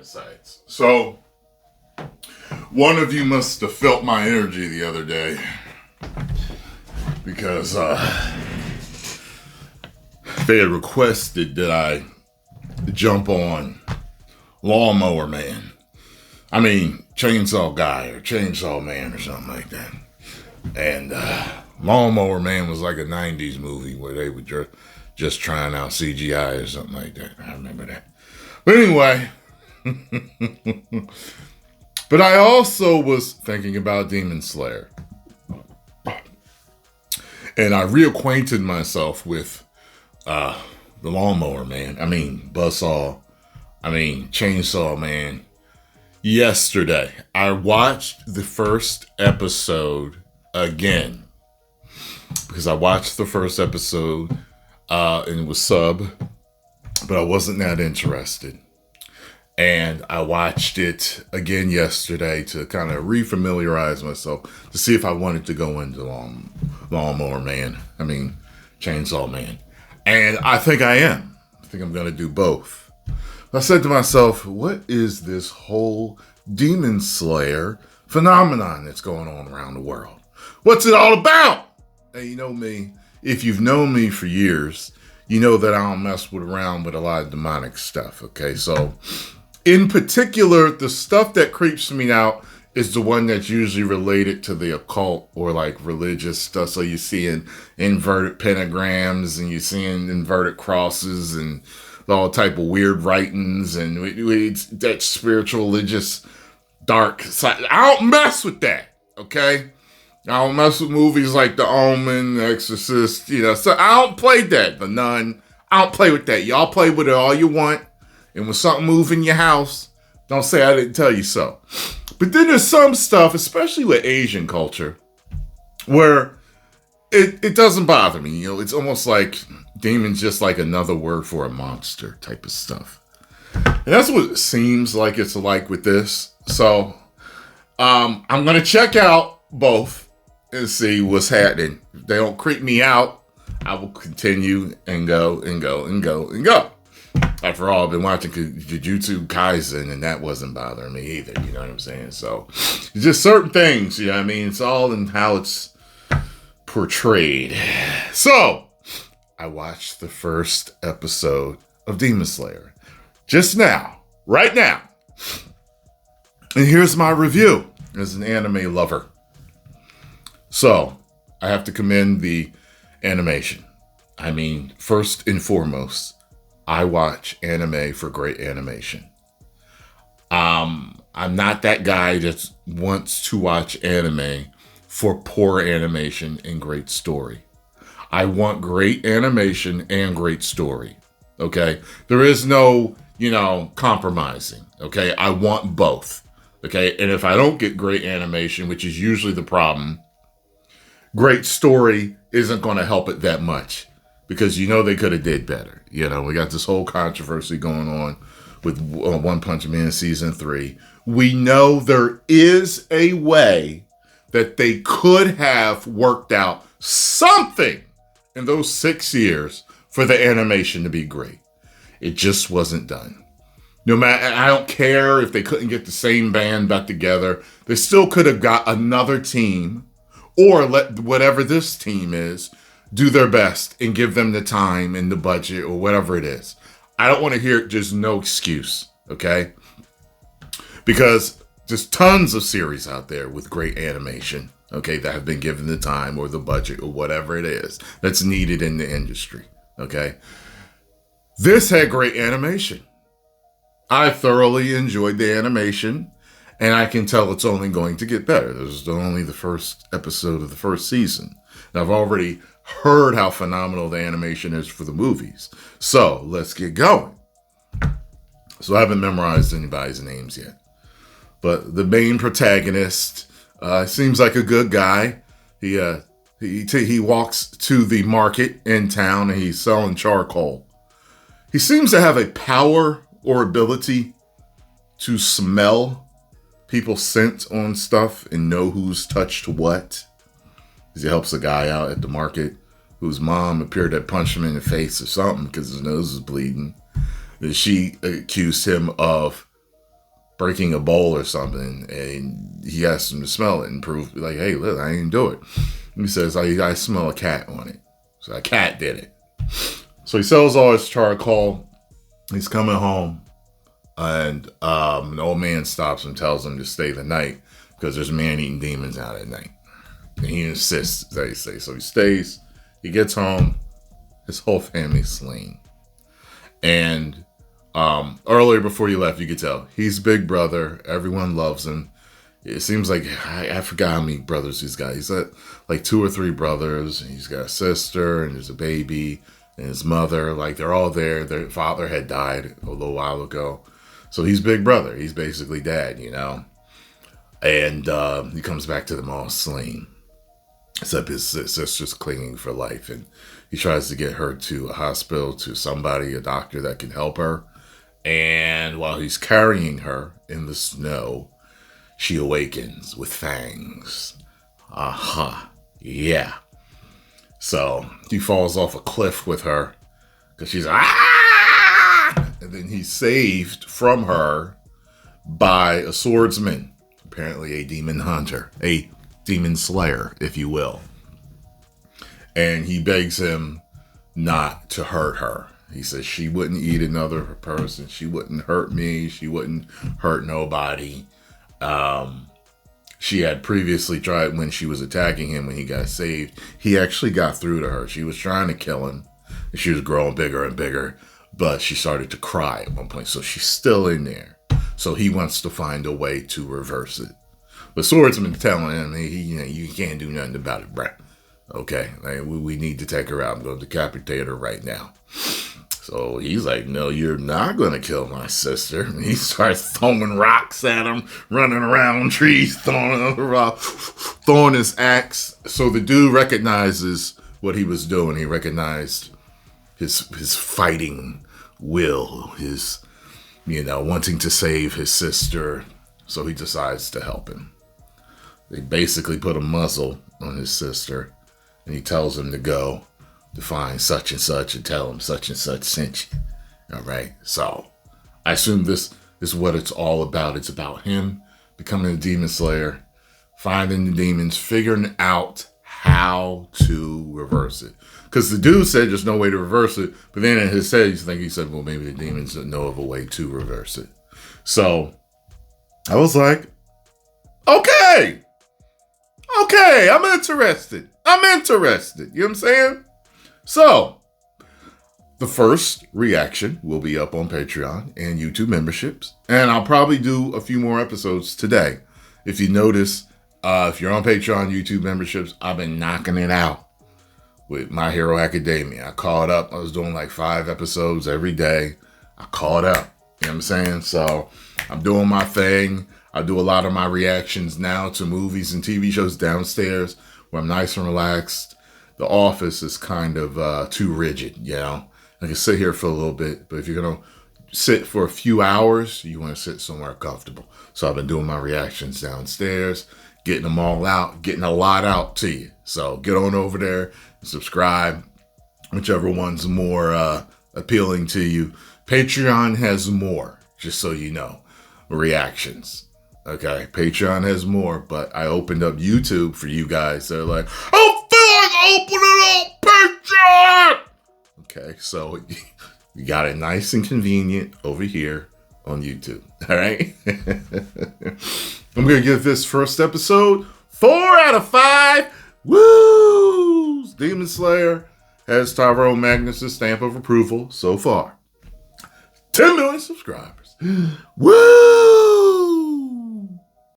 sites. So, one of you must have felt my energy the other day because they had requested that I jump on Lawnmower Man. I mean, Chainsaw Guy or Chainsaw Man or something like that. And Lawnmower Man was like a 90s movie where they were just trying out CGI or something like that. I remember that. But anyway, but I also was thinking about Demon Slayer. And I reacquainted myself with the Lawnmower Man. I mean, Chainsaw Man. Yesterday, I watched the first episode again. Because I watched the first episode and it was sub, but I wasn't that interested. And I watched it again yesterday to kind of refamiliarize myself to see if I wanted to go into Lawnmower Man. Chainsaw Man. And I think I am. I think I'm going to do both. I said to myself, what is this whole Demon Slayer phenomenon that's going on around the world? What's it all about? And you know me, if you've known me for years, you know that I don't mess around with a lot of demonic stuff, okay? So, in particular, the stuff that creeps me out is the one that's usually related to the occult or like religious stuff. So you see inverted pentagrams and you see inverted crosses and all type of weird writings and it's that spiritual, religious, dark side. I don't mess with that, okay? I don't mess with movies like The Omen, The Exorcist, so I don't play that. The Nun, I don't play with that. Y'all play with it all you want. And when something moves in your house, don't say I didn't tell you so. But then there's some stuff, especially with Asian culture, where it doesn't bother me. It's almost like demon's just like another word for a monster type of stuff. And that's what it seems like it's like with this. So I'm going to check out both and see what's happening. If they don't creep me out, I will continue and go and go and go and go. After all, I've been watching Jujutsu Kaisen and that wasn't bothering me either. You know what I'm saying? So it's just certain things, it's all in how it's portrayed. So I watched the first episode of Demon Slayer just now, right now. And here's my review as an anime lover. So I have to commend the animation. First and foremost, I watch anime for great animation. I'm not that guy that wants to watch anime for poor animation and great story. I want great animation and great story. Okay? There is no, compromising. Okay? I want both. Okay? And if I don't get great animation, which is usually the problem, great story isn't going to help it that much. Because they could have did better. We got this whole controversy going on with One Punch Man Season 3. We know there is a way that they could have worked out something in those 6 years for the animation to be great. It just wasn't done. No matter, I don't care if they couldn't get the same band back together. They still could have got another team or let whatever this team is do their best and give them the time and the budget or whatever it is. I don't want to hear just no excuse, okay? Because there's tons of series out there with great animation, okay, that have been given the time or the budget or whatever it is that's needed in the industry, okay? This had great animation. I thoroughly enjoyed the animation, and I can tell it's only going to get better. This is only the first episode of the first season. Now, I've already heard how phenomenal the animation is for the movies. So, let's get going. So, I haven't memorized anybody's names yet. But the main protagonist seems like a good guy. He walks to the market in town and he's selling charcoal. He seems to have a power or ability to smell people's scent on stuff and know who's touched what. He helps a guy out at the market whose mom appeared to punch him in the face or something because his nose was bleeding. And she accused him of breaking a bowl or something, and he asks him to smell it and prove, like, hey, look, I didn't do it. He says, I smell a cat on it. So a cat did it. So he sells all his charcoal. He's coming home, and an old man stops him, tells him to stay the night because there's man-eating demons out at night. And he insists, they say. So he stays. He gets home. His whole family's slain. And earlier before he left, you could tell he's big brother. Everyone loves him. It seems like, I forgot how many brothers he's got. He's got like 2 or 3 brothers. He's got a sister, and there's a baby, and his mother. Like, they're all there. Their father had died a little while ago. So he's big brother. He's basically dad, you know. And he comes back to them all slain. Except his sister's clinging for life. And he tries to get her to a hospital, to somebody, a doctor that can help her. And while he's carrying her in the snow, she awakens with fangs. Aha. Yeah. So he falls off a cliff with her because she's ah! And then he's saved from her by a swordsman, apparently a demon hunter, a demon slayer, if you will. And he begs him not to hurt her. He says she wouldn't eat another person. She wouldn't hurt me. She wouldn't hurt nobody. She had previously tried, when she was attacking him, when he got saved, he actually got through to her. She was trying to kill him. She was growing bigger and bigger, but she started to cry at one point. So she's still in there. So he wants to find a way to reverse it. The swordsman telling him, you can't do nothing about it, bruh. Okay, like, we need to take her out. I'm going to decapitate her right now. So he's like, no, you're not going to kill my sister. And he starts throwing rocks at him, running around trees, throwing another rock, throwing his axe. So the dude recognizes what he was doing. He recognized his fighting will, his, wanting to save his sister. So he decides to help him. They basically put a muzzle on his sister, and he tells him to go to find such and such and tell him such and such sent you. All right. So I assume this is what it's all about. It's about him becoming a demon slayer, finding the demons, figuring out how to reverse it. Because the dude said there's no way to reverse it. But then in his head, he said, well, maybe the demons don't know of a way to reverse it. So I was like, okay, I'm interested. You know what I'm saying? So, the first reaction will be up on Patreon and YouTube memberships. And I'll probably do a few more episodes today. If you notice, if you're on Patreon, YouTube memberships, I've been knocking it out with My Hero Academia. I caught up. I was doing like 5 episodes every day. I caught up. You know what I'm saying? So, I'm doing my thing. I do a lot of my reactions now to movies and TV shows downstairs where I'm nice and relaxed. The office is kind of too rigid, I can sit here for a little bit, but if you're going to sit for a few hours, you want to sit somewhere comfortable. So I've been doing my reactions downstairs, getting them all out, getting a lot out to you. So get on over there and subscribe, whichever one's more appealing to you. Patreon has more, just so you know, reactions. Okay, Patreon has more, but I opened up YouTube for you guys that are like, I feel like opening up Patreon! Okay, so you got it nice and convenient over here on YouTube. All right? I'm going to give this first episode 4 out of 5. Woo! Demon Slayer has Tyrone Magnus' stamp of approval so far. 10 million subscribers. Woo!